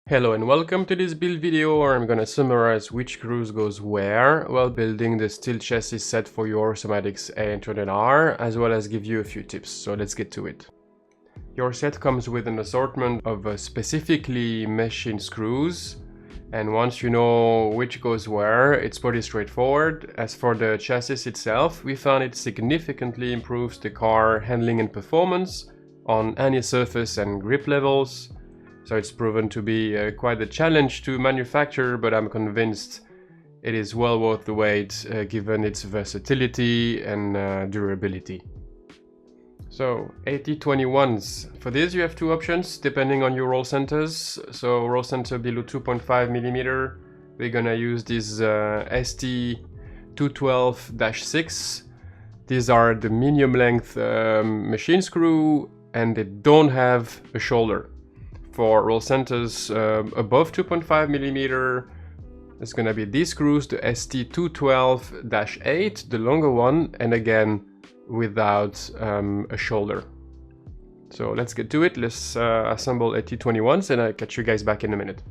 Hello and welcome to this build video where I'm gonna summarize which screws goes where while building the steel chassis set for your Somatics A800R, as well as give you a few tips, so let's get to it. Your set comes with an assortment of specifically machined screws, and once you know which goes where, it's pretty straightforward. As for the chassis itself, we found it significantly improves the car handling and performance on any surface and grip levels. So it's proven to be quite a challenge to manufacture, but I'm convinced it is well worth the wait given its versatility and durability. So 8021s. For this you have two options depending on your roll centers. So roll center below 2.5mm, we're gonna use this ST212-6. These are the medium length machine screw and they don't have a shoulder. For roll centers above 2.5mm, it's gonna be these screws, the ST212-8, the longer one, and again without a shoulder. So let's get to it. Let's assemble 8021s and I'll catch you guys back in a minute.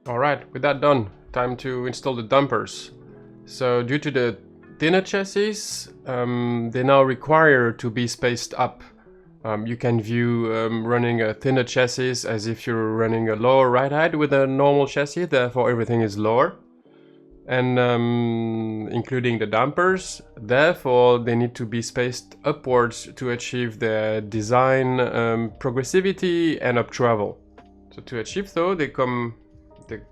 Alright, with that done, time to install the dampers. So due to the thinner chassis, they now require to be spaced up. You can view running a thinner chassis as if you're running a lower ride height with a normal chassis, therefore everything is lower. And including the dampers, therefore they need to be spaced upwards to achieve the design progressivity and up travel. So to achieve though, the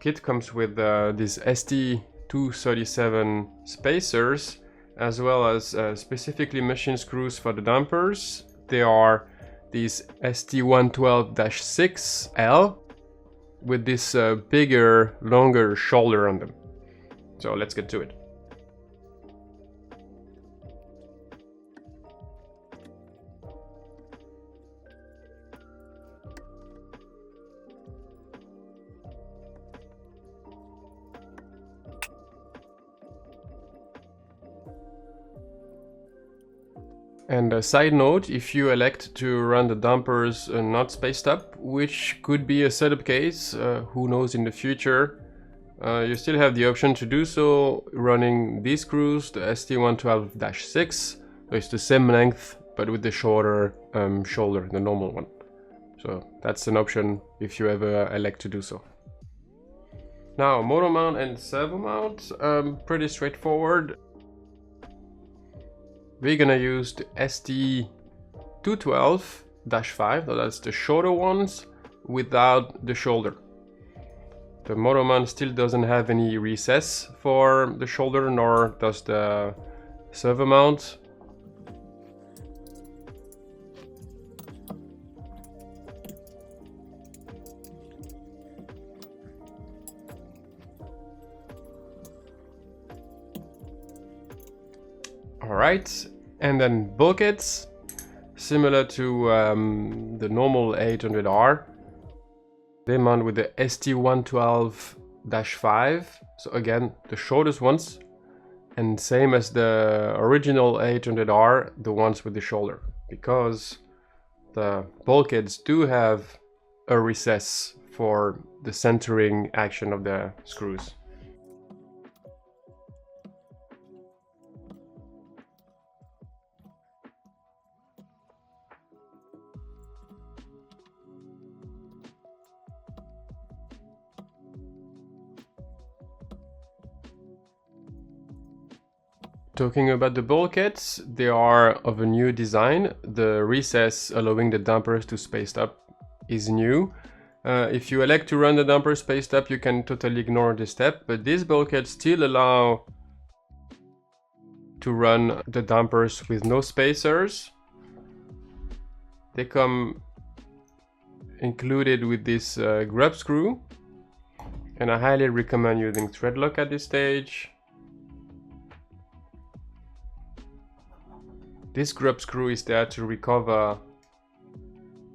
kit comes with these ST237 spacers, as well as specifically machined screws for the dampers. They are these ST112-6L with this bigger, longer shoulder on them. So let's get to it. And a side note, if you elect to run the dampers not spaced up, which could be a setup case, who knows in the future, you still have the option to do so running these screws, the ST112-6, so it's the same length but with the shorter shoulder, the normal one. So that's an option if you ever elect to do so. Now, Motormount and Servomount, pretty straightforward. We're gonna use the ST212-5, so that's the shorter ones without the shoulder. The Motormount still doesn't have any recess for the shoulder, nor does the Servomount. Alright, and then Bulkheads, similar to the normal 800R. They mount with the ST112-5, so again the shortest ones, and same as the original 800R, the ones with the shoulder, because the Bulkheads do have a recess for the centering action of the screws. Talking about the bulkheads, they are of a new design. The recess allowing the dampers to space up is new. If you elect to run the dampers spaced up, you can totally ignore this step, but these bulkheads still allow to run the dampers with no spacers. They come included with this grub screw, and I highly recommend using thread lock at this stage. This grub screw is there to recover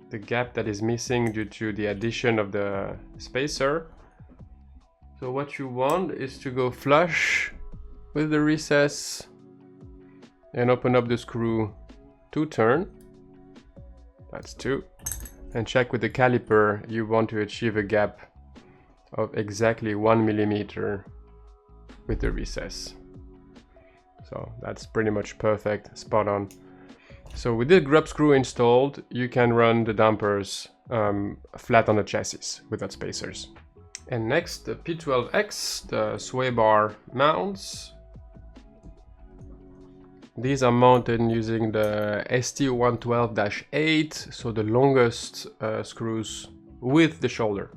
the gap that is missing due to the addition of the spacer. So what you want is to go flush with the recess and open up the screw to turn. That's 2. And check with the caliper. You want to achieve a gap of exactly 1 millimeter with the recess. So that's pretty much perfect, spot on. So with the grub screw installed, you can run the dampers flat on the chassis without spacers. And next, the P12X, the sway bar mounts. These are mounted using the ST112-8, so the longest screws with the shoulder.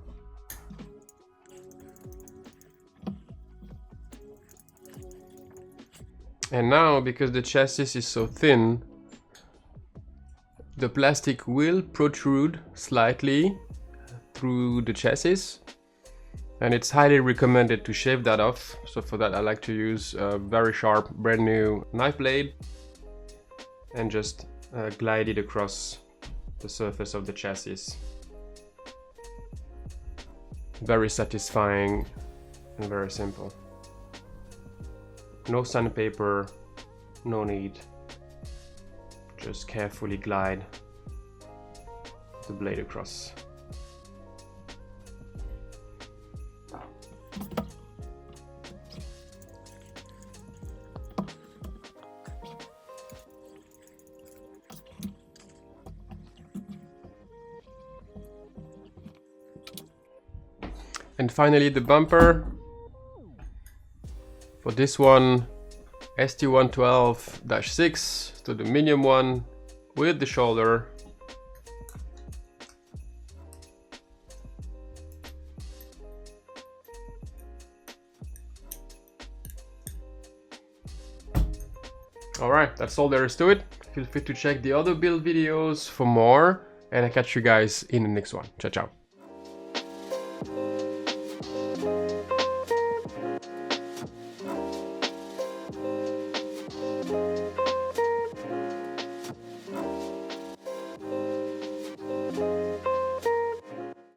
And now, because the chassis is so thin, the plastic will protrude slightly through the chassis, and it's highly recommended to shave that off. So for that I like to use a very sharp brand new knife blade and just glide it across the surface of the chassis. Very satisfying and very simple. No sandpaper, no need. Just carefully glide the blade across. And finally the bumper. For this one, ST112-6, so the medium one with the shoulder. Alright, that's all there is to it. Feel free to check the other build videos for more, and I'll catch you guys in the next one. Ciao, ciao.